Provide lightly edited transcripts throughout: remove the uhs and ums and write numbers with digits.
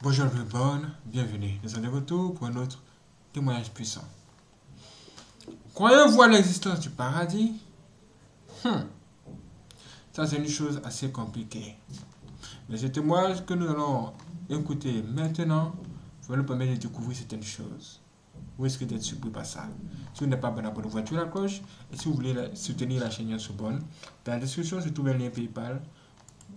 Bonjour everyone, bienvenue. Nous sommes de retour pour un autre témoignage puissant. Croyez-vous à l'existence du paradis? Ça c'est une chose assez compliquée. Mais ce témoignage que nous allons écouter maintenant va nous permettre de découvrir certaines choses. Vous risquez d'être surpris par ça. Si vous n'êtes pas abonné, abonnez-vous à la cloche. Et si vous voulez soutenir la chaîne Yasobon, dans la description se trouve un lien PayPal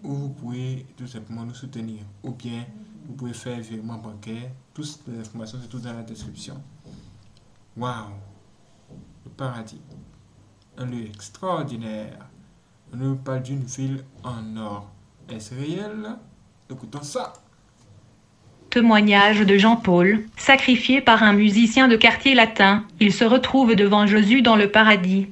où vous pouvez tout simplement nous soutenir. Ou bien vous pouvez faire un virement bancaire. Toutes les informations se trouvent dans la description. Waouh! Le paradis. Un lieu extraordinaire. On nous parle d'une ville en or. Est-ce réel? Écoutons ça. Témoignage de Jean-Paul, sacrifié par un musicien de quartier latin, il se retrouve devant Jésus dans le paradis.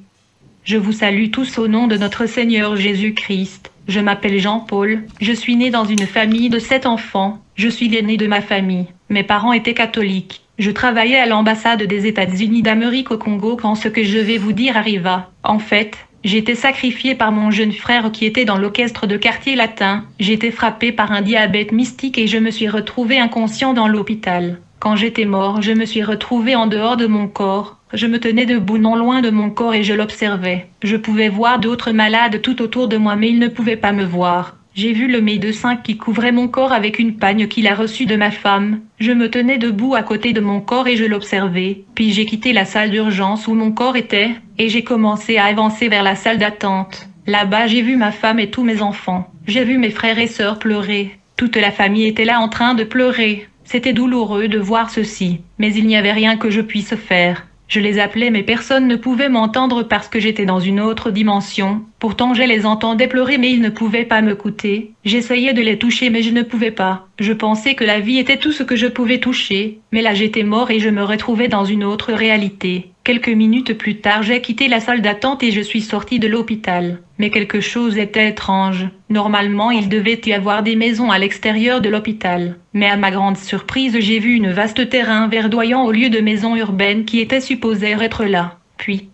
Je vous salue tous au nom de notre Seigneur Jésus-Christ. Je m'appelle Jean-Paul, je suis né dans une famille de 7 enfants, je suis l'aîné de ma famille. Mes parents étaient catholiques. Je travaillais à l'ambassade des États-Unis d'Amérique au Congo quand ce que je vais vous dire arriva. En fait, j'étais sacrifié par mon jeune frère qui était dans l'orchestre de quartier latin. J'étais frappé par un diabète mystique et je me suis retrouvé inconscient dans l'hôpital. Quand j'étais mort, je me suis retrouvé en dehors de mon corps. Je me tenais debout non loin de mon corps et je l'observais. Je pouvais voir d'autres malades tout autour de moi mais ils ne pouvaient pas me voir. J'ai vu le médecin qui couvrait mon corps avec une pagne qu'il a reçue de ma femme. Je me tenais debout à côté de mon corps et je l'observais. Puis j'ai quitté la salle d'urgence où mon corps était, et j'ai commencé à avancer vers la salle d'attente. Là-bas j'ai vu ma femme et tous mes enfants. J'ai vu mes frères et sœurs pleurer. Toute la famille était là en train de pleurer. C'était douloureux de voir ceci, mais il n'y avait rien que je puisse faire. Je les appelais mais personne ne pouvait m'entendre parce que j'étais dans une autre dimension. Pourtant je les entendais pleurer mais ils ne pouvaient pas m'écouter. J'essayais de les toucher mais je ne pouvais pas. Je pensais que la vie était tout ce que je pouvais toucher. Mais là j'étais mort et je me retrouvais dans une autre réalité. Quelques minutes plus tard j'ai quitté la salle d'attente et je suis sorti de l'hôpital. Mais quelque chose était étrange. Normalement il devait y avoir des maisons à l'extérieur de l'hôpital. Mais à ma grande surprise j'ai vu une vaste terrain verdoyant au lieu de maisons urbaines qui étaient supposées être là. Puis,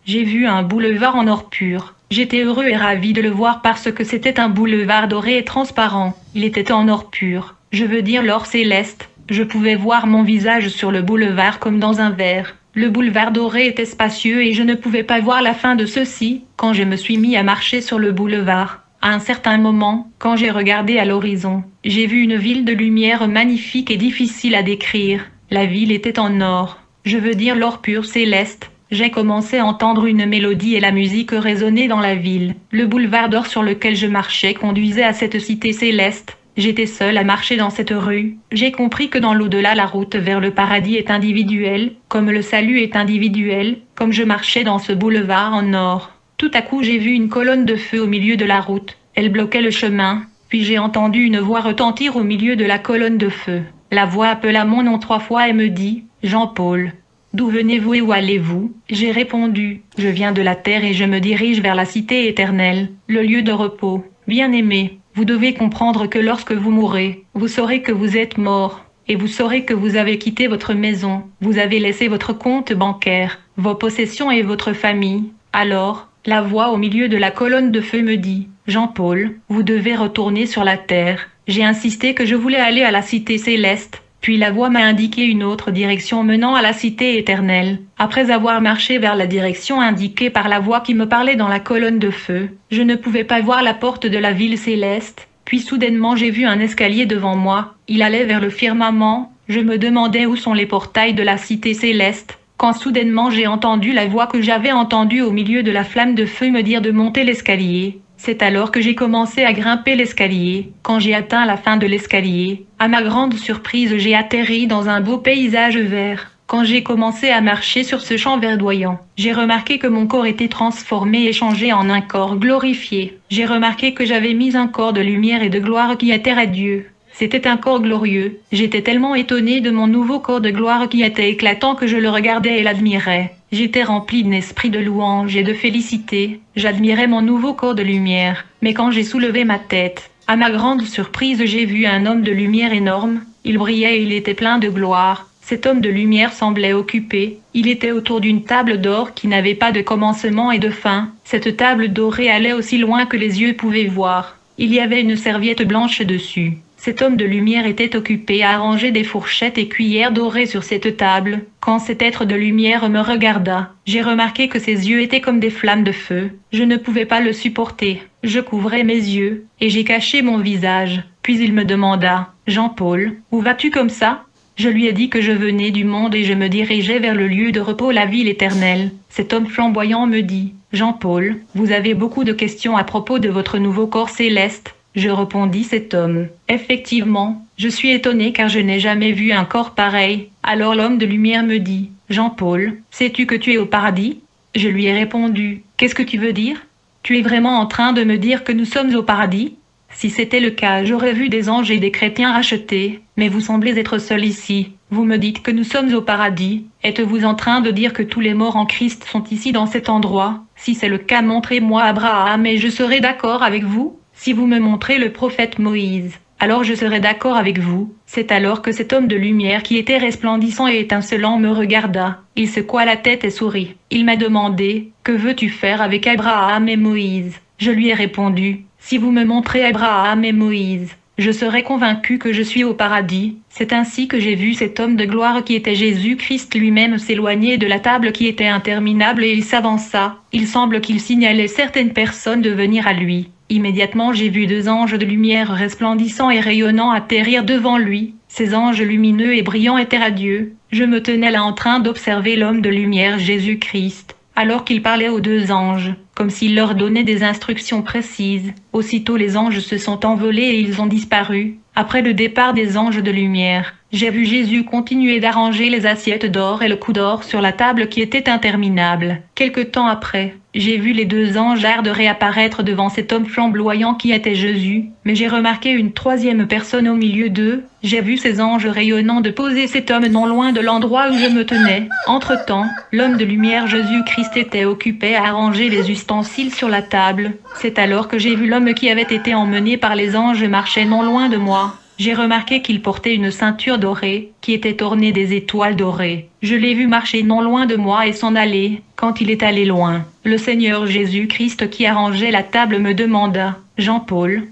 j'ai vu un boulevard en or pur. J'étais heureux et ravi de le voir parce que c'était un boulevard doré et transparent. Il était en or pur. Je veux dire l'or céleste. Je pouvais voir mon visage sur le boulevard comme dans un verre. Le boulevard doré était spacieux et je ne pouvais pas voir la fin de ceci, quand je me suis mis à marcher sur le boulevard. À un certain moment, quand j'ai regardé à l'horizon, j'ai vu une ville de lumière magnifique et difficile à décrire. La ville était en or. Je veux dire l'or pur céleste. J'ai commencé à entendre une mélodie et la musique résonnait dans la ville. Le boulevard d'or sur lequel je marchais conduisait à cette cité céleste. J'étais seul à marcher dans cette rue. J'ai compris que dans l'au-delà la route vers le paradis est individuelle, comme le salut est individuel, comme je marchais dans ce boulevard en or. Tout à coup j'ai vu une colonne de feu au milieu de la route. Elle bloquait le chemin. Puis j'ai entendu une voix retentir au milieu de la colonne de feu. La voix appela mon nom 3 fois et me dit « Jean-Paul. D'où venez-vous et où allez-vous » J'ai répondu « Je viens de la terre et je me dirige vers la cité éternelle, le lieu de repos. Bien-aimé, vous devez comprendre que lorsque vous mourrez, vous saurez que vous êtes mort. Et vous saurez que vous avez quitté votre maison. Vous avez laissé votre compte bancaire, vos possessions et votre famille. Alors, la voix au milieu de la colonne de feu me dit « Jean-Paul, vous devez retourner sur la terre. » J'ai insisté que je voulais aller à la cité céleste. Puis la voix m'a indiqué une autre direction menant à la cité éternelle. Après avoir marché vers la direction indiquée par la voix qui me parlait dans la colonne de feu, je ne pouvais pas voir la porte de la ville céleste. Puis soudainement j'ai vu un escalier devant moi. Il allait vers le firmament. Je me demandais où sont les portails de la cité céleste. Quand soudainement j'ai entendu la voix que j'avais entendue au milieu de la flamme de feu me dire de monter l'escalier. C'est alors que j'ai commencé à grimper l'escalier. Quand j'ai atteint la fin de l'escalier, à ma grande surprise j'ai atterri dans un beau paysage vert. Quand j'ai commencé à marcher sur ce champ verdoyant, j'ai remarqué que mon corps était transformé et changé en un corps glorifié. J'ai remarqué que j'avais mis un corps de lumière et de gloire qui était radieux. C'était un corps glorieux. J'étais tellement étonné de mon nouveau corps de gloire qui était éclatant que je le regardais et l'admirais. J'étais rempli d'un esprit de louange et de félicité. J'admirais mon nouveau corps de lumière. Mais quand j'ai soulevé ma tête, à ma grande surprise, j'ai vu un homme de lumière énorme. Il brillait et il était plein de gloire. Cet homme de lumière semblait occupé. Il était autour d'une table d'or qui n'avait pas de commencement et de fin. Cette table dorée allait aussi loin que les yeux pouvaient voir. Il y avait une serviette blanche dessus. Cet homme de lumière était occupé à arranger des fourchettes et cuillères dorées sur cette table. Quand cet être de lumière me regarda, j'ai remarqué que ses yeux étaient comme des flammes de feu. Je ne pouvais pas le supporter. Je couvrais mes yeux, et j'ai caché mon visage. Puis il me demanda, « Jean-Paul, où vas-tu comme ça ?» Je lui ai dit que je venais du monde et je me dirigeais vers le lieu de repos, la ville éternelle. Cet homme flamboyant me dit, « Jean-Paul, vous avez beaucoup de questions à propos de votre nouveau corps céleste. » Je répondis cet homme. Effectivement, je suis étonné car je n'ai jamais vu un corps pareil. Alors l'homme de lumière me dit, Jean-Paul, sais-tu que tu es au paradis? Je lui ai répondu, qu'est-ce que tu veux dire? Tu es vraiment en train de me dire que nous sommes au paradis? Si c'était le cas, j'aurais vu des anges et des chrétiens rachetés, mais vous semblez être seul ici. Vous me dites que nous sommes au paradis. Êtes-vous en train de dire que tous les morts en Christ sont ici dans cet endroit? Si c'est le cas, montrez-moi Abraham et je serai d'accord avec vous. Si vous me montrez le prophète Moïse, alors je serai d'accord avec vous. C'est alors que cet homme de lumière qui était resplendissant et étincelant me regarda. Il secoua la tête et sourit. Il m'a demandé, « Que veux-tu faire avec Abraham et Moïse ?» Je lui ai répondu, « Si vous me montrez Abraham et Moïse, je serai convaincu que je suis au paradis. » C'est ainsi que j'ai vu cet homme de gloire qui était Jésus-Christ lui-même s'éloigner de la table qui était interminable et il s'avança. Il semble qu'il signalait certaines personnes de venir à lui. Immédiatement j'ai vu deux anges de lumière resplendissants et rayonnants atterrir devant lui. Ces anges lumineux et brillants étaient radieux. Je me tenais là en train d'observer l'homme de lumière Jésus-Christ, alors qu'il parlait aux deux anges, comme s'il leur donnait des instructions précises. Aussitôt les anges se sont envolés et ils ont disparu. Après le départ des anges de lumière, j'ai vu Jésus continuer d'arranger les assiettes d'or et le coup d'or sur la table qui était interminable. Quelque temps après, j'ai vu les deux anges de réapparaître devant cet homme flamboyant qui était Jésus, mais j'ai remarqué une troisième personne au milieu d'eux. J'ai vu ces anges rayonnants de poser cet homme non loin de l'endroit où je me tenais. Entre-temps, l'homme de lumière Jésus-Christ était occupé à arranger les ustensiles sur la table. C'est alors que j'ai vu l'homme qui avait été emmené par les anges marcher non loin de moi. J'ai remarqué qu'il portait une ceinture dorée, qui était ornée des étoiles dorées. Je l'ai vu marcher non loin de moi et s'en aller. Quand il est allé loin, le Seigneur Jésus-Christ qui arrangeait la table me demanda, « Jean-Paul,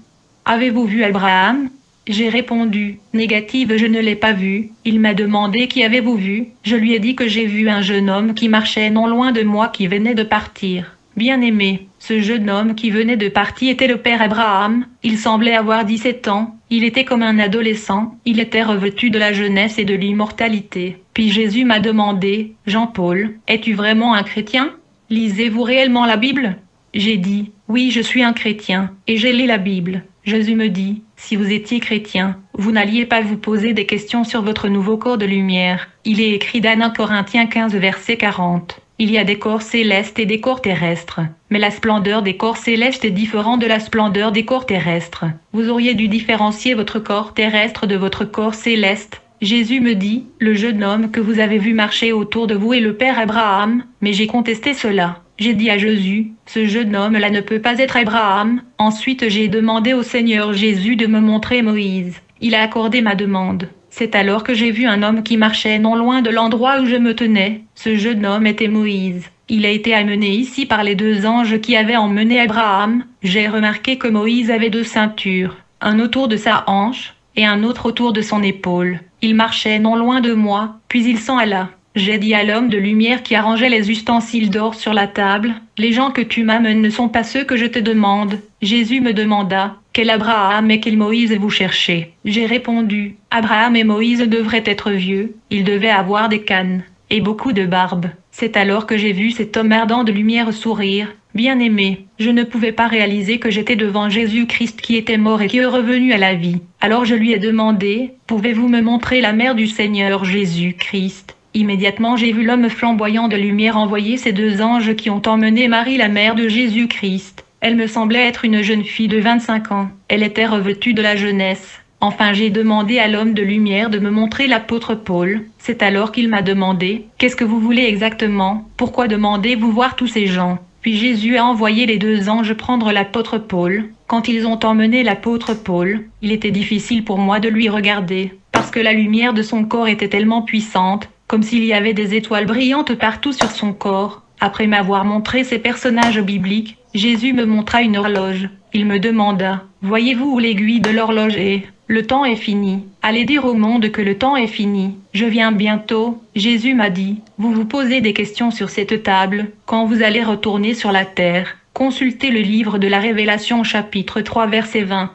avez-vous vu Abraham ?» J'ai répondu, « Négative, je ne l'ai pas vu. » Il m'a demandé, « Qui avez-vous vu ?» Je lui ai dit que j'ai vu un jeune homme qui marchait non loin de moi qui venait de partir. Bien-aimé, ce jeune homme qui venait de partir était le père Abraham. Il semblait avoir 17 ans. Il était comme un adolescent. Il était revêtu de la jeunesse et de l'immortalité. Puis Jésus m'a demandé, « Jean-Paul, es-tu vraiment un chrétien? Lisez-vous réellement la Bible ?» J'ai dit, « Oui, je suis un chrétien, et j'ai lu la Bible. » Jésus me dit, « Si vous étiez chrétien, vous n'alliez pas vous poser des questions sur votre nouveau corps de lumière. » Il est écrit dans 1 Corinthiens 15 verset 40. Il y a des corps célestes et des corps terrestres. Mais la splendeur des corps célestes est différente de la splendeur des corps terrestres. Vous auriez dû différencier votre corps terrestre de votre corps céleste. Jésus me dit, « Le jeune homme que vous avez vu marcher autour de vous est le père Abraham. » Mais j'ai contesté cela. J'ai dit à Jésus, « Ce jeune homme-là ne peut pas être Abraham. » Ensuite j'ai demandé au Seigneur Jésus de me montrer Moïse. Il a accordé ma demande. C'est alors que j'ai vu un homme qui marchait non loin de l'endroit où je me tenais. Ce jeune homme était Moïse. Il a été amené ici par les deux anges qui avaient emmené Abraham. J'ai remarqué que Moïse avait deux ceintures, un autour de sa hanche et un autre autour de son épaule. Il marchait non loin de moi, puis il s'en alla. J'ai dit à l'homme de lumière qui arrangeait les ustensiles d'or sur la table, « Les gens que tu m'amènes ne sont pas ceux que je te demande. » Jésus me demanda, « Quel Abraham et quel Moïse vous cherchez ?» J'ai répondu, « Abraham et Moïse devraient être vieux. Ils devaient avoir des cannes et beaucoup de barbe. » C'est alors que j'ai vu cet homme ardent de lumière sourire. Bien-aimé, je ne pouvais pas réaliser que j'étais devant Jésus-Christ qui était mort et qui est revenu à la vie. Alors je lui ai demandé, « Pouvez-vous me montrer la mère du Seigneur Jésus-Christ ?» Immédiatement j'ai vu l'homme flamboyant de lumière envoyer ces deux anges qui ont emmené Marie la mère de Jésus-Christ. Elle me semblait être une jeune fille de 25 ans. Elle était revêtue de la jeunesse. Enfin j'ai demandé à l'homme de lumière de me montrer l'apôtre Paul. C'est alors qu'il m'a demandé, « Qu'est-ce que vous voulez exactement? Pourquoi demandez-vous voir tous ces gens ?» Puis Jésus a envoyé les deux anges prendre l'apôtre Paul. Quand ils ont emmené l'apôtre Paul, il était difficile pour moi de lui regarder, parce que la lumière de son corps était tellement puissante, comme s'il y avait des étoiles brillantes partout sur son corps. Après m'avoir montré ces personnages bibliques, Jésus me montra une horloge. Il me demanda, « Voyez-vous où l'aiguille de l'horloge est ?» le temps est fini. Allez dire au monde que le temps est fini. Je viens bientôt. Jésus m'a dit, vous vous posez des questions sur cette table, quand vous allez retourner sur la terre. Consultez le livre de la Révélation chapitre 3 verset 20.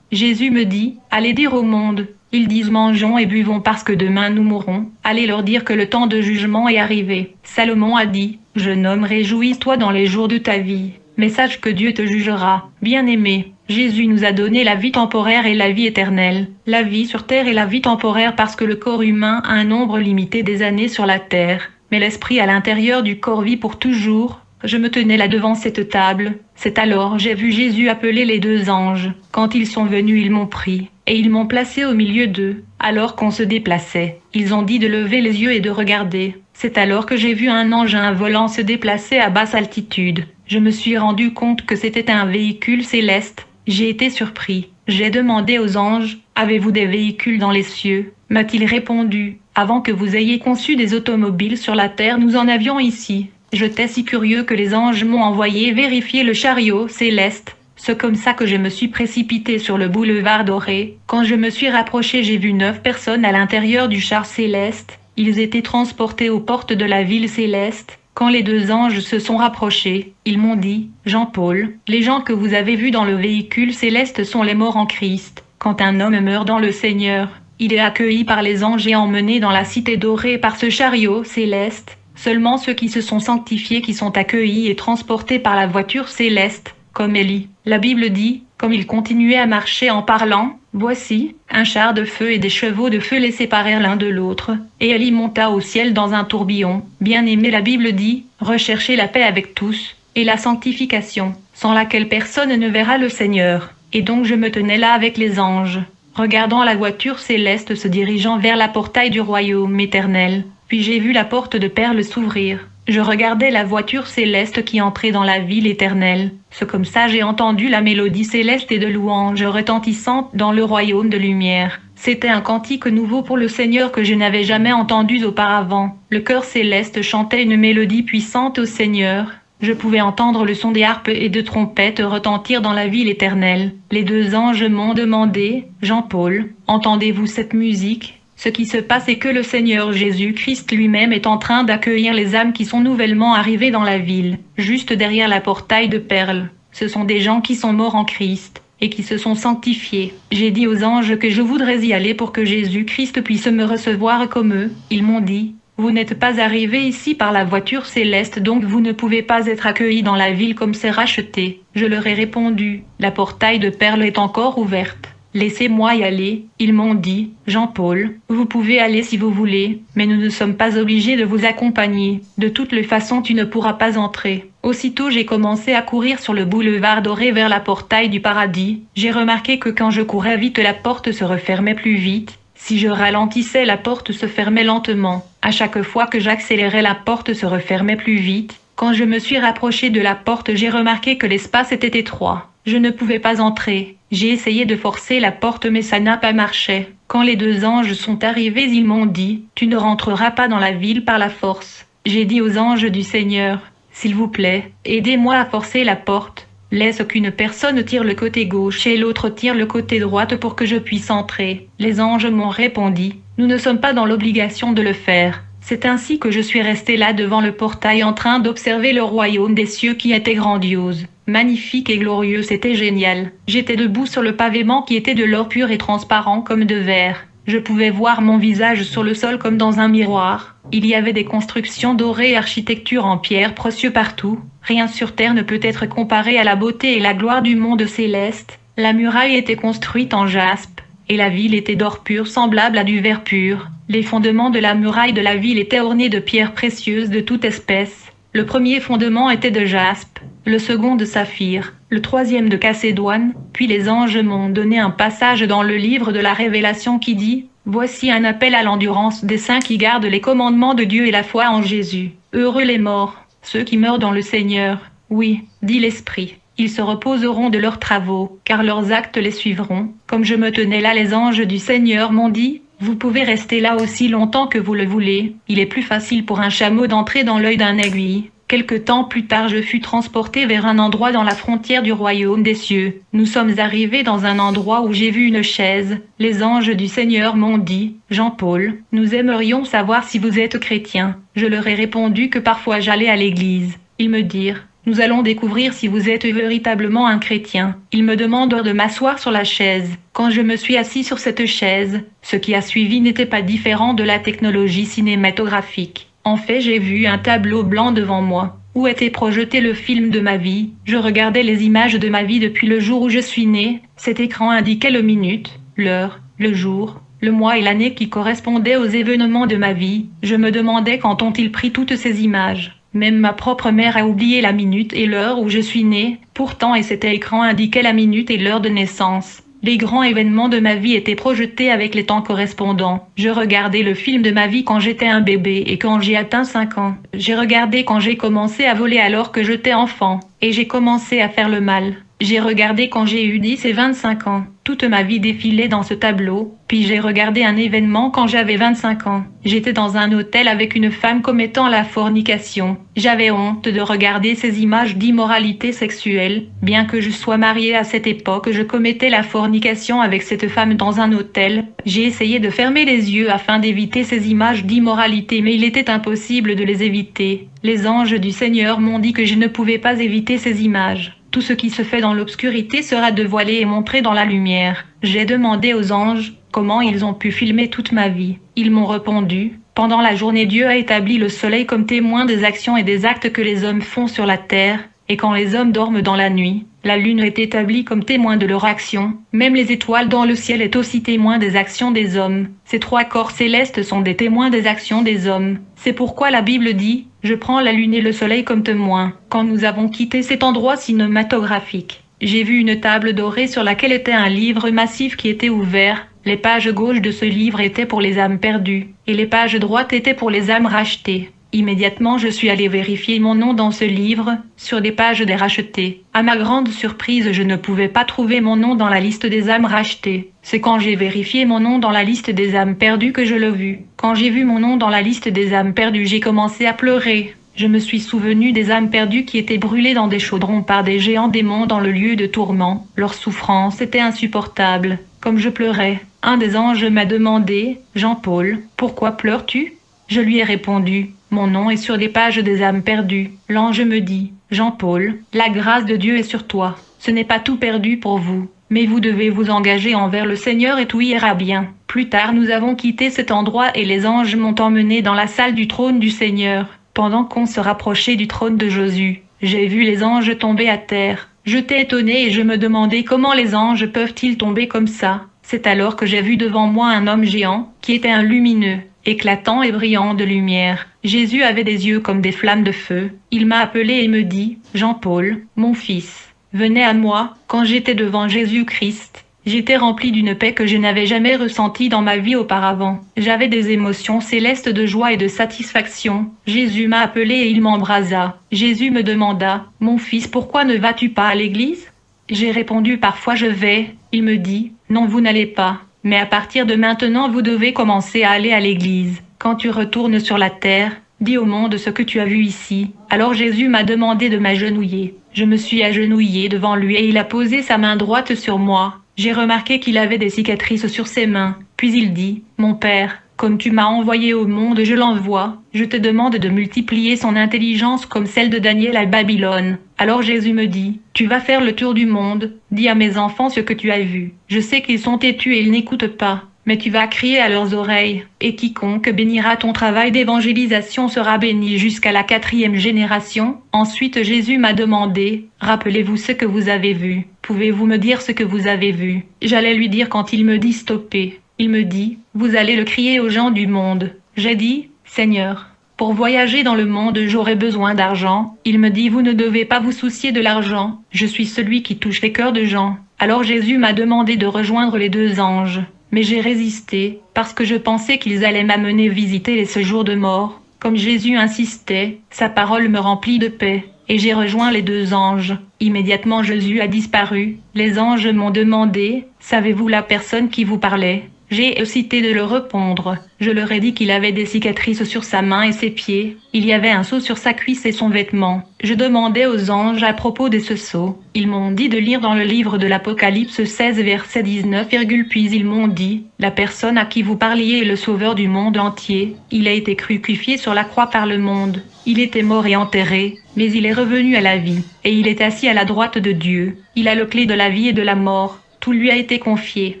Jésus me dit, allez dire au monde, ils disent mangeons et buvons parce que demain nous mourrons. Allez leur dire que le temps de jugement est arrivé. Salomon a dit, jeune homme, réjouis-toi dans les jours de ta vie. Mais sache que Dieu te jugera. Bien-aimé, Jésus nous a donné la vie temporaire et la vie éternelle. La vie sur terre et la vie temporaire parce que le corps humain a un nombre limité des années sur la terre. Mais l'esprit à l'intérieur du corps vit pour toujours. Je me tenais là devant cette table. C'est alors j'ai vu Jésus appeler les deux anges. Quand ils sont venus, ils m'ont pris, et ils m'ont placé au milieu d'eux. Alors qu'on se déplaçait, ils ont dit de lever les yeux et de regarder. C'est alors que j'ai vu un ange à un volant se déplacer à basse altitude. Je me suis rendu compte que c'était un véhicule céleste. J'ai été surpris. J'ai demandé aux anges, avez-vous des véhicules dans les cieux? M'a-t-il répondu, avant que vous ayez conçu des automobiles sur la terre, nous en avions ici. J'étais si curieux que les anges m'ont envoyé vérifier le chariot céleste. C'est comme ça que je me suis précipité sur le boulevard doré. Quand je me suis rapproché, j'ai vu 9 personnes à l'intérieur du char céleste. Ils étaient transportés aux portes de la ville céleste. Quand les deux anges se sont rapprochés, ils m'ont dit, Jean-Paul, les gens que vous avez vus dans le véhicule céleste sont les morts en Christ. Quand un homme meurt dans le Seigneur, il est accueilli par les anges et emmené dans la cité dorée par ce chariot céleste. Seulement ceux qui se sont sanctifiés qui sont accueillis et transportés par la voiture céleste, comme Élie. La Bible dit, comme il continuait à marcher en parlant, voici, un char de feu et des chevaux de feu les séparèrent l'un de l'autre, et Élie monta au ciel dans un tourbillon. Bien-aimé, la Bible dit, recherchez la paix avec tous, et la sanctification, sans laquelle personne ne verra le Seigneur. Et donc je me tenais là avec les anges, regardant la voiture céleste se dirigeant vers la portail du royaume éternel. Puis j'ai vu la porte de perles s'ouvrir. Je regardais la voiture céleste qui entrait dans la ville éternelle. C'est comme ça j'ai entendu la mélodie céleste et de louanges retentissantes dans le royaume de lumière. C'était un cantique nouveau pour le Seigneur que je n'avais jamais entendu auparavant. Le chœur céleste chantait une mélodie puissante au Seigneur. Je pouvais entendre le son des harpes et de trompettes retentir dans la ville éternelle. Les deux anges m'ont demandé, Jean-Paul, entendez-vous cette musique ? Ce qui se passe est que le Seigneur Jésus-Christ lui-même est en train d'accueillir les âmes qui sont nouvellement arrivées dans la ville, juste derrière la portail de perles. Ce sont des gens qui sont morts en Christ, et qui se sont sanctifiés. J'ai dit aux anges que je voudrais y aller pour que Jésus-Christ puisse me recevoir comme eux. Ils m'ont dit, vous n'êtes pas arrivés ici par la voiture céleste, donc vous ne pouvez pas être accueillis dans la ville comme c'est racheté. Je leur ai répondu, la portail de perles est encore ouverte. Laissez-moi y aller, ils m'ont dit, Jean-Paul, vous pouvez aller si vous voulez, mais nous ne sommes pas obligés de vous accompagner. De toutes les façons, tu ne pourras pas entrer. Aussitôt j'ai commencé à courir sur le boulevard doré vers la portail du paradis. J'ai remarqué que quand je courais vite, la porte se refermait plus vite. Si je ralentissais, la porte se fermait lentement. À chaque fois que j'accélérais, la porte se refermait plus vite. Quand je me suis rapproché de la porte, j'ai remarqué que l'espace était étroit. Je ne pouvais pas entrer. J'ai essayé de forcer la porte mais ça n'a pas marché. Quand les deux anges sont arrivés, ils m'ont dit, tu ne rentreras pas dans la ville par la force. J'ai dit aux anges du Seigneur, s'il vous plaît, aidez-moi à forcer la porte. Laisse qu'une personne tire le côté gauche et l'autre tire le côté droite pour que je puisse entrer. Les anges m'ont répondu, nous ne sommes pas dans l'obligation de le faire. C'est ainsi que je suis resté là devant le portail en train d'observer le royaume des cieux qui était grandiose. Magnifique et glorieux, c'était génial. J'étais debout sur le pavement qui était de l'or pur et transparent comme de verre. Je pouvais voir mon visage sur le sol comme dans un miroir. Il y avait des constructions dorées et architecture en pierre précieux partout. Rien sur terre ne peut être comparé à la beauté et la gloire du monde céleste. La muraille était construite en jaspe, et la ville était d'or pur semblable à du verre pur. Les fondements de la muraille de la ville étaient ornés de pierres précieuses de toute espèce. Le premier fondement était de jaspe, le second de saphir, le troisième de Chalcédoine, puis les anges m'ont donné un passage dans le livre de la Révélation qui dit « Voici un appel à l'endurance des saints qui gardent les commandements de Dieu et la foi en Jésus. Heureux les morts, ceux qui meurent dans le Seigneur. Oui, dit l'Esprit, ils se reposeront de leurs travaux, car leurs actes les suivront. Comme je me tenais là, les anges du Seigneur m'ont dit « Vous pouvez rester là aussi longtemps que vous le voulez. Il est plus facile pour un chameau d'entrer dans l'œil d'un aiguille. Quelque temps plus tard, je fus transporté vers un endroit dans la frontière du royaume des cieux. Nous sommes arrivés dans un endroit où j'ai vu une chaise. Les anges du Seigneur m'ont dit, « Jean-Paul, nous aimerions savoir si vous êtes chrétien. » Je leur ai répondu que parfois j'allais à l'église. Ils me dirent, « Nous allons découvrir si vous êtes véritablement un chrétien. » Ils me demandèrent de m'asseoir sur la chaise. Quand je me suis assis sur cette chaise, ce qui a suivi n'était pas différent de la technologie cinématographique. En fait, j'ai vu un tableau blanc devant moi, où était projeté le film de ma vie. Je regardais les images de ma vie depuis le jour où je suis né. Cet écran indiquait le minute, l'heure, le jour, le mois et l'année qui correspondaient aux événements de ma vie. Je me demandais quand ont-ils pris toutes ces images. Même ma propre mère a oublié la minute et l'heure où je suis né. Pourtant, et cet écran indiquait la minute et l'heure de naissance. Les grands événements de ma vie étaient projetés avec les temps correspondants. Je regardais le film de ma vie quand j'étais un bébé et quand j'ai atteint 5 ans. J'ai regardé quand j'ai commencé à voler alors que j'étais enfant. Et j'ai commencé à faire le mal. J'ai regardé quand j'ai eu 10 et 25 ans. Toute ma vie défilait dans ce tableau. Puis j'ai regardé un événement quand j'avais 25 ans. J'étais dans un hôtel avec une femme commettant la fornication. J'avais honte de regarder ces images d'immoralité sexuelle. Bien que je sois mariée à cette époque, je commettais la fornication avec cette femme dans un hôtel. J'ai essayé de fermer les yeux afin d'éviter ces images d'immoralité, mais il était impossible de les éviter. Les anges du Seigneur m'ont dit que je ne pouvais pas éviter ces images. Tout ce qui se fait dans l'obscurité sera dévoilé et montré dans la lumière. J'ai demandé aux anges comment ils ont pu filmer toute ma vie. Ils m'ont répondu, pendant la journée Dieu a établi le soleil comme témoin des actions et des actes que les hommes font sur la terre, et quand les hommes dorment dans la nuit, la lune est établie comme témoin de leurs actions. Même les étoiles dans le ciel est aussi témoin des actions des hommes. Ces 3 corps célestes sont des témoins des actions des hommes. C'est pourquoi la Bible dit, « Je prends la lune et le soleil comme témoins ». Quand nous avons quitté cet endroit cinématographique, j'ai vu une table dorée sur laquelle était un livre massif qui était ouvert. Les pages gauches de ce livre étaient pour les âmes perdues, et les pages droites étaient pour les âmes rachetées. Immédiatement, je suis allé vérifier mon nom dans ce livre, sur des pages des rachetés. À ma grande surprise, je ne pouvais pas trouver mon nom dans la liste des âmes rachetées. C'est quand j'ai vérifié mon nom dans la liste des âmes perdues que je l'ai vu. Quand j'ai vu mon nom dans la liste des âmes perdues, j'ai commencé à pleurer. Je me suis souvenu des âmes perdues qui étaient brûlées dans des chaudrons par des géants démons dans le lieu de tourment. Leur souffrance était insupportable. Comme je pleurais, un des anges m'a demandé, « Jean-Paul, pourquoi pleures-tu » Je lui ai répondu, « Mon nom est sur les pages des âmes perdues. » L'ange me dit, « Jean-Paul, la grâce de Dieu est sur toi. Ce n'est pas tout perdu pour vous, mais vous devez vous engager envers le Seigneur et tout ira bien. » Plus tard, nous avons quitté cet endroit et les anges m'ont emmené dans la salle du trône du Seigneur. Pendant qu'on se rapprochait du trône de Jésus, j'ai vu les anges tomber à terre. J'étais étonné et je me demandais comment les anges peuvent-ils tomber comme ça. C'est alors que j'ai vu devant moi un homme géant, qui était un lumineux, éclatant et brillant de lumière. Jésus avait des yeux comme des flammes de feu. Il m'a appelé et me dit, « Jean-Paul, mon fils, venez à moi. » Quand j'étais devant Jésus-Christ, j'étais rempli d'une paix que je n'avais jamais ressentie dans ma vie auparavant. J'avais des émotions célestes de joie et de satisfaction. Jésus m'a appelé et il m'embrasa. Jésus me demanda, « Mon fils, pourquoi ne vas-tu pas à l'église ?» J'ai répondu, « Parfois je vais. » Il me dit, « Non, vous n'allez pas. Mais à partir de maintenant, vous devez commencer à aller à l'église. Quand tu retournes sur la terre, dis au monde ce que tu as vu ici. » Alors Jésus m'a demandé de m'agenouiller. Je me suis agenouillé devant lui et il a posé sa main droite sur moi. J'ai remarqué qu'il avait des cicatrices sur ses mains. Puis il dit, « Mon Père, comme tu m'as envoyé au monde, je l'envoie. Je te demande de multiplier son intelligence comme celle de Daniel à Babylone. » Alors Jésus me dit, « Tu vas faire le tour du monde. Dis à mes enfants ce que tu as vu. Je sais qu'ils sont têtus et ils n'écoutent pas. Mais tu vas crier à leurs oreilles. Et quiconque bénira ton travail d'évangélisation sera béni jusqu'à la 4e génération. » Ensuite Jésus m'a demandé, « Rappelez-vous ce que vous avez vu. Pouvez-vous me dire ce que vous avez vu ?» J'allais lui dire quand il me dit « Stoppez ». Il me dit, « Vous allez le crier aux gens du monde. » J'ai dit, « Seigneur, pour voyager dans le monde, j'aurai besoin d'argent. » Il me dit, « Vous ne devez pas vous soucier de l'argent. Je suis celui qui touche les cœurs de gens. » Alors Jésus m'a demandé de rejoindre les 2 anges. Mais j'ai résisté, parce que je pensais qu'ils allaient m'amener visiter les séjours de mort. Comme Jésus insistait, sa parole me remplit de paix. Et j'ai rejoint les 2 anges. Immédiatement Jésus a disparu. Les anges m'ont demandé, « Savez-vous la personne qui vous parlait ?» J'ai hésité de le répondre. Je leur ai dit qu'il avait des cicatrices sur sa main et ses pieds. Il y avait un sceau sur sa cuisse et son vêtement. Je demandais aux anges à propos de ce sceau. Ils m'ont dit de lire dans le livre de l'Apocalypse 16 verset 19, puis ils m'ont dit, la personne à qui vous parliez est le sauveur du monde entier. Il a été crucifié sur la croix par le monde. Il était mort et enterré, mais il est revenu à la vie, et il est assis à la droite de Dieu. Il a le clé de la vie et de la mort. Tout lui a été confié.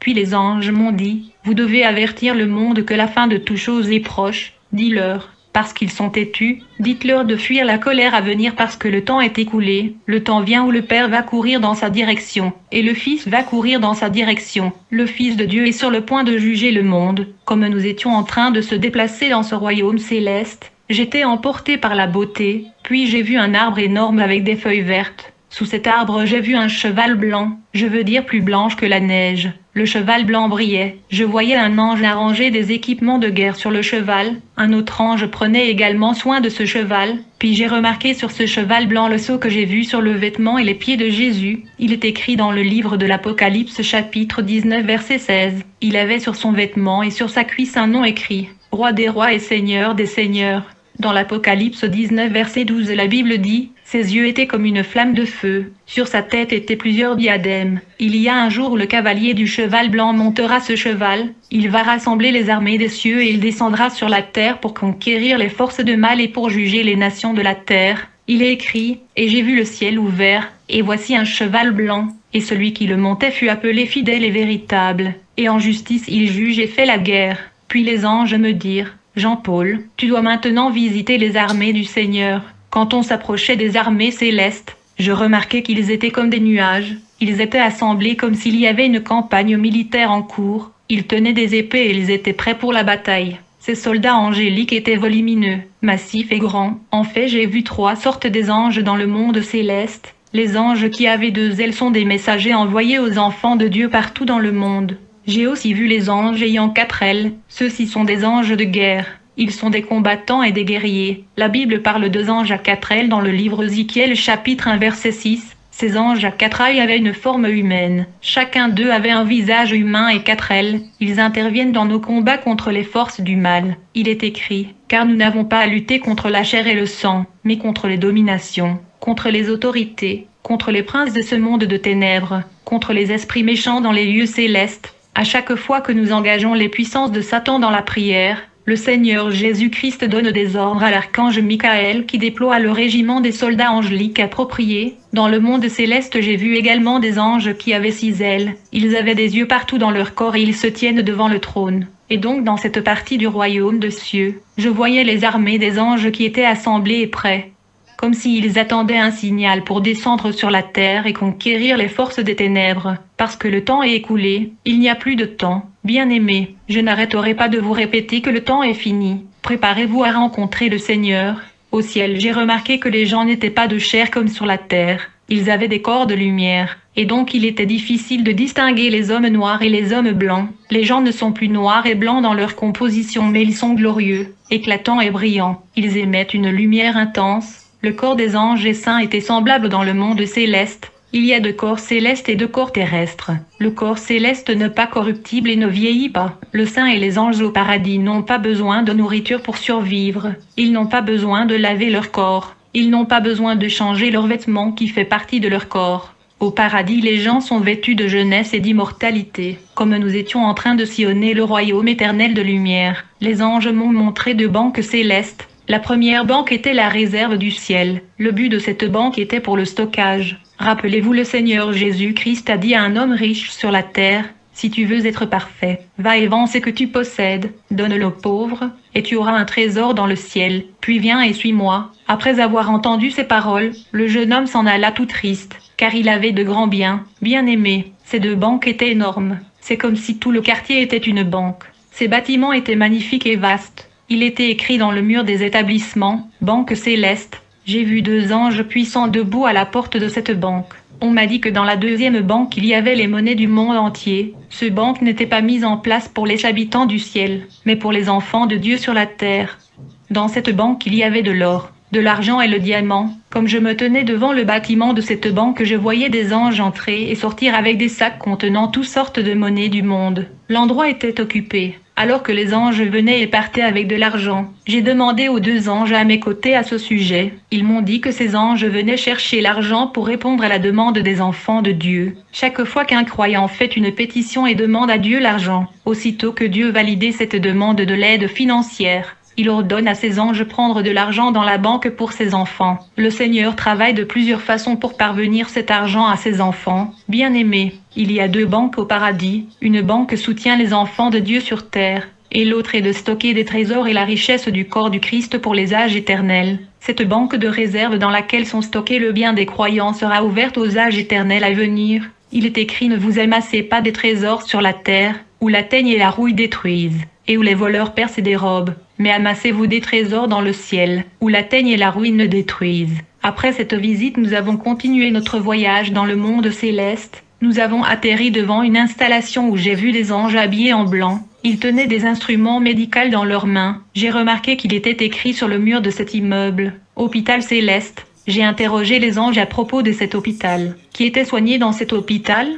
Puis les anges m'ont dit, vous devez avertir le monde que la fin de toute chose est proche. Dis-leur, parce qu'ils sont têtus, dites-leur de fuir la colère à venir parce que le temps est écoulé. Le temps vient où le Père va courir dans sa direction, et le Fils va courir dans sa direction. Le Fils de Dieu est sur le point de juger le monde. Comme nous étions en train de se déplacer dans ce royaume céleste, j'étais emporté par la beauté, puis j'ai vu un arbre énorme avec des feuilles vertes. Sous cet arbre j'ai vu un cheval blanc, je veux dire plus blanche que la neige. Le cheval blanc brillait. Je voyais un ange arranger des équipements de guerre sur le cheval. Un autre ange prenait également soin de ce cheval. Puis j'ai remarqué sur ce cheval blanc le sceau que j'ai vu sur le vêtement et les pieds de Jésus. Il est écrit dans le livre de l'Apocalypse chapitre 19 verset 16. Il avait sur son vêtement et sur sa cuisse un nom écrit, Roi des rois et Seigneur des seigneurs. Dans l'Apocalypse 19 verset 12 la Bible dit, ses yeux étaient comme une flamme de feu, sur sa tête étaient plusieurs diadèmes. Il y a un jour où le cavalier du cheval blanc montera ce cheval, il va rassembler les armées des cieux et il descendra sur la terre pour conquérir les forces de mal et pour juger les nations de la terre. Il est écrit, et j'ai vu le ciel ouvert, et voici un cheval blanc, et celui qui le montait fut appelé fidèle et véritable, et en justice il juge et fait la guerre. Puis les anges me dirent, Jean-Paul, tu dois maintenant visiter les armées du Seigneur. Quand on s'approchait des armées célestes, je remarquais qu'ils étaient comme des nuages. Ils étaient assemblés comme s'il y avait une campagne militaire en cours. Ils tenaient des épées et ils étaient prêts pour la bataille. Ces soldats angéliques étaient volumineux, massifs et grands. En fait, j'ai vu 3 sortes des anges dans le monde céleste. Les anges qui avaient 2 ailes sont des messagers envoyés aux enfants de Dieu partout dans le monde. J'ai aussi vu les anges ayant 4 ailes. Ceux-ci sont des anges de guerre. Ils sont des combattants et des guerriers. La Bible parle de anges à 4 ailes dans le livre Ézéchiel chapitre 1 verset 6. Ces anges à 4 ailes avaient une forme humaine. Chacun d'eux avait un visage humain et 4 ailes. Ils interviennent dans nos combats contre les forces du mal. Il est écrit, car nous n'avons pas à lutter contre la chair et le sang, mais contre les dominations, contre les autorités, contre les princes de ce monde de ténèbres, contre les esprits méchants dans les lieux célestes. À chaque fois que nous engageons les puissances de Satan dans la prière, le Seigneur Jésus-Christ donne des ordres à l'archange Michael qui déploie le régiment des soldats angéliques appropriés. Dans le monde céleste j'ai vu également des anges qui avaient 6 ailes. Ils avaient des yeux partout dans leur corps et ils se tiennent devant le trône. Et donc dans cette partie du royaume de cieux, je voyais les armées des anges qui étaient assemblés et prêts, comme s'ils attendaient un signal pour descendre sur la terre et conquérir les forces des ténèbres. Parce que le temps est écoulé, il n'y a plus de temps. Bien-aimés, je n'arrêterai pas de vous répéter que le temps est fini. Préparez-vous à rencontrer le Seigneur. Au ciel, j'ai remarqué que les gens n'étaient pas de chair comme sur la terre. Ils avaient des corps de lumière. Et donc il était difficile de distinguer les hommes noirs et les hommes blancs. Les gens ne sont plus noirs et blancs dans leur composition, mais ils sont glorieux, éclatants et brillants. Ils émettent une lumière intense. Le corps des anges et saints était semblable dans le monde céleste. Il y a 2 corps célestes et 2 corps terrestres. Le corps céleste n'est pas corruptible et ne vieillit pas. Le saint et les anges au paradis n'ont pas besoin de nourriture pour survivre. Ils n'ont pas besoin de laver leur corps. Ils n'ont pas besoin de changer leurs vêtements qui fait partie de leur corps. Au paradis, les gens sont vêtus de jeunesse et d'immortalité. Comme nous étions en train de sillonner le royaume éternel de lumière, les anges m'ont montré 2 banques célestes. La première banque était la réserve du ciel. Le but de cette banque était pour le stockage. Rappelez-vous, le Seigneur Jésus-Christ a dit à un homme riche sur la terre, « Si tu veux être parfait, va et vends ce que tu possèdes, donne-le aux pauvres, et tu auras un trésor dans le ciel. Puis viens et suis-moi. » Après avoir entendu ces paroles, le jeune homme s'en alla tout triste, car il avait de grands biens. Bien-aimés, ces 2 banques étaient énormes. C'est comme si tout le quartier était une banque. Ces bâtiments étaient magnifiques et vastes. Il était écrit dans le mur des établissements, « Banque céleste ». J'ai vu 2 anges puissants debout à la porte de cette banque. On m'a dit que dans la 2e banque il y avait les monnaies du monde entier. Ce banque n'était pas mise en place pour les habitants du ciel, mais pour les enfants de Dieu sur la terre. Dans cette banque il y avait de l'or, de l'argent et le diamant. Comme je me tenais devant le bâtiment de cette banque, je voyais des anges entrer et sortir avec des sacs contenant toutes sortes de monnaies du monde. L'endroit était occupé, alors que les anges venaient et partaient avec de l'argent. J'ai demandé aux 2 anges à mes côtés à ce sujet. Ils m'ont dit que ces anges venaient chercher l'argent pour répondre à la demande des enfants de Dieu. Chaque fois qu'un croyant fait une pétition et demande à Dieu l'argent, aussitôt que Dieu valide cette demande de l'aide financière, il ordonne à ses anges prendre de l'argent dans la banque pour ses enfants. Le Seigneur travaille de plusieurs façons pour parvenir cet argent à ses enfants. Bien-aimés, il y a 2 banques au paradis. Une banque soutient les enfants de Dieu sur terre, et l'autre est de stocker des trésors et la richesse du corps du Christ pour les âges éternels. Cette banque de réserve dans laquelle sont stockés le bien des croyants sera ouverte aux âges éternels à venir. Il est écrit: ne vous amassez pas des trésors sur la terre, où la teigne et la rouille détruisent, et où les voleurs percent et dérobent, mais amassez-vous des trésors dans le ciel, où la teigne et la ruine ne détruisent. Après cette visite, nous avons continué notre voyage dans le monde céleste. Nous avons atterri devant une installation où j'ai vu les anges habillés en blanc. Ils tenaient des instruments médicaux dans leurs mains. J'ai remarqué qu'il était écrit sur le mur de cet immeuble: Hôpital Céleste. J'ai interrogé les anges à propos de cet hôpital. Qui était soigné dans cet hôpital?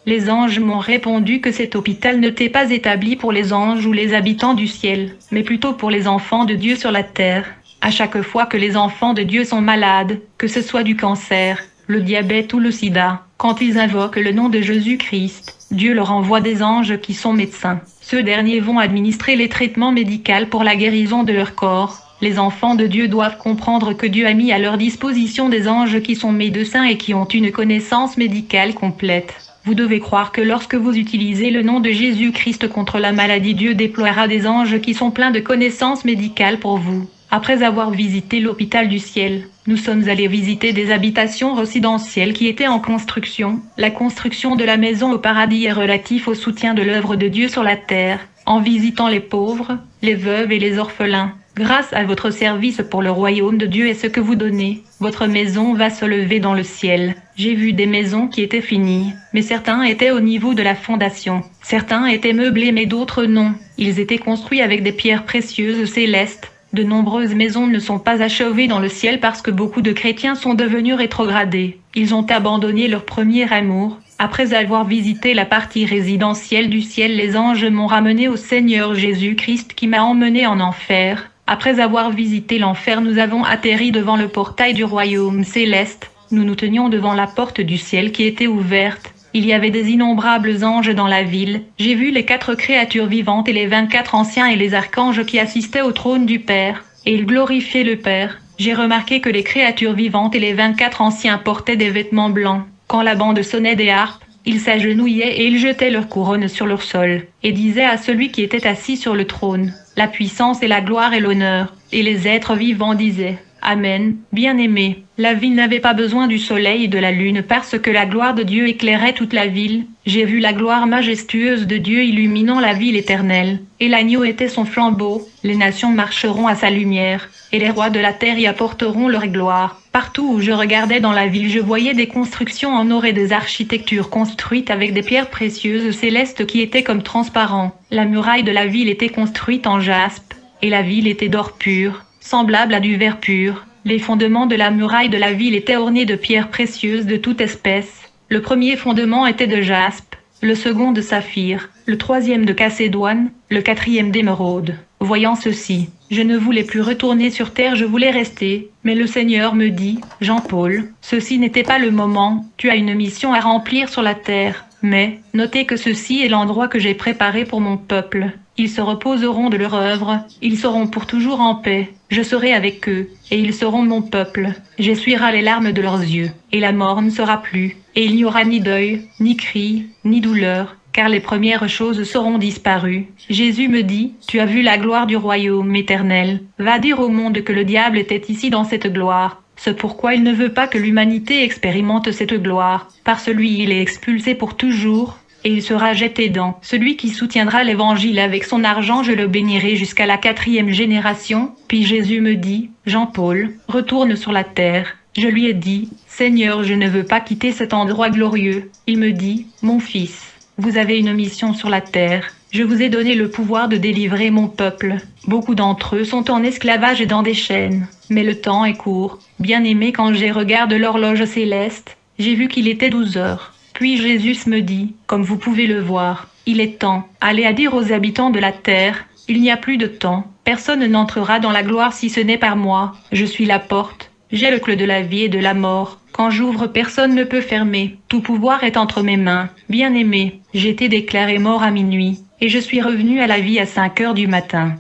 Les anges m'ont répondu que cet hôpital n'était pas établi pour les anges ou les habitants du ciel, mais plutôt pour les enfants de Dieu sur la terre. À chaque fois que les enfants de Dieu sont malades, que ce soit du cancer, le diabète ou le sida, quand ils invoquent le nom de Jésus-Christ, Dieu leur envoie des anges qui sont médecins. Ceux derniers vont administrer les traitements médicaux pour la guérison de leur corps. Les enfants de Dieu doivent comprendre que Dieu a mis à leur disposition des anges qui sont médecins et qui ont une connaissance médicale complète. Vous devez croire que lorsque vous utilisez le nom de Jésus-Christ contre la maladie, Dieu déploiera des anges qui sont pleins de connaissances médicales pour vous. Après avoir visité l'hôpital du ciel, nous sommes allés visiter des habitations résidentielles qui étaient en construction. La construction de la maison au paradis est relative au soutien de l'œuvre de Dieu sur la terre, en visitant les pauvres, les veuves et les orphelins. Grâce à votre service pour le royaume de Dieu et ce que vous donnez, votre maison va se lever dans le ciel. J'ai vu des maisons qui étaient finies, mais certains étaient au niveau de la fondation. Certains étaient meublés mais d'autres non. Ils étaient construits avec des pierres précieuses célestes. De nombreuses maisons ne sont pas achevées dans le ciel parce que beaucoup de chrétiens sont devenus rétrogradés. Ils ont abandonné leur premier amour. Après avoir visité la partie résidentielle du ciel, les anges m'ont ramené au Seigneur Jésus-Christ qui m'a emmené en enfer. Après avoir visité l'enfer, nous avons atterri devant le portail du royaume céleste. Nous nous tenions devant la porte du ciel qui était ouverte. Il y avait des innombrables anges dans la ville. J'ai vu les 4 créatures vivantes et les 24 anciens et les archanges qui assistaient au trône du Père, et ils glorifiaient le Père. J'ai remarqué que les créatures vivantes et les 24 anciens portaient des vêtements blancs. Quand la bande sonnait des harpes, ils s'agenouillaient et ils jetaient leurs couronnes sur leur sol, et disaient à celui qui était assis sur le trône: la puissance et la gloire et l'honneur. Et les êtres vivants disaient: Amen. Bien-aimés, la ville n'avait pas besoin du soleil et de la lune parce que la gloire de Dieu éclairait toute la ville. J'ai vu la gloire majestueuse de Dieu illuminant la ville éternelle, et l'agneau était son flambeau. Les nations marcheront à sa lumière, et les rois de la terre y apporteront leur gloire. Partout où je regardais dans la ville, je voyais des constructions en or et des architectures construites avec des pierres précieuses célestes qui étaient comme transparents. La muraille de la ville était construite en jaspe, et la ville était d'or pur, semblable à du verre pur. Les fondements de la muraille de la ville étaient ornés de pierres précieuses de toute espèce. Le premier fondement était de jaspe, le second de saphir, le troisième de Chalcédoine, le quatrième d'émeraude. Voyant ceci, je ne voulais plus retourner sur terre, je voulais rester. Mais le Seigneur me dit: Jean-Paul, ceci n'était pas le moment, tu as une mission à remplir sur la terre. Mais, notez que ceci est l'endroit que j'ai préparé pour mon peuple. Ils se reposeront de leur œuvre, ils seront pour toujours en paix. Je serai avec eux, et ils seront mon peuple. J'essuierai les larmes de leurs yeux, et la mort ne sera plus. Et il n'y aura ni deuil, ni cri, ni douleur, car les premières choses seront disparues. Jésus me dit: Tu as vu la gloire du royaume éternel. Va dire au monde que le diable était ici dans cette gloire. C'est pourquoi il ne veut pas que l'humanité expérimente cette gloire. Par celui il est expulsé pour toujours, et il sera jeté dans. Celui qui soutiendra l'évangile avec son argent, je le bénirai jusqu'à la 4e génération. Puis Jésus me dit: Jean-Paul, retourne sur la terre. Je lui ai dit: Seigneur, je ne veux pas quitter cet endroit glorieux. Il me dit: Mon fils, vous avez une mission sur la terre. Je vous ai donné le pouvoir de délivrer mon peuple. Beaucoup d'entre eux sont en esclavage et dans des chaînes. Mais le temps est court. Bien-aimé, quand j'ai regardé l'horloge céleste, j'ai vu qu'il était 12 heures. Puis Jésus me dit, comme vous pouvez le voir, il est temps. Allez à dire aux habitants de la terre, il n'y a plus de temps. Personne n'entrera dans la gloire si ce n'est par moi. Je suis la porte. J'ai le clé de la vie et de la mort. Quand j'ouvre, personne ne peut fermer. Tout pouvoir est entre mes mains. Bien-aimé, j'étais déclaré mort à minuit, et je suis revenu à la vie à 5 heures du matin.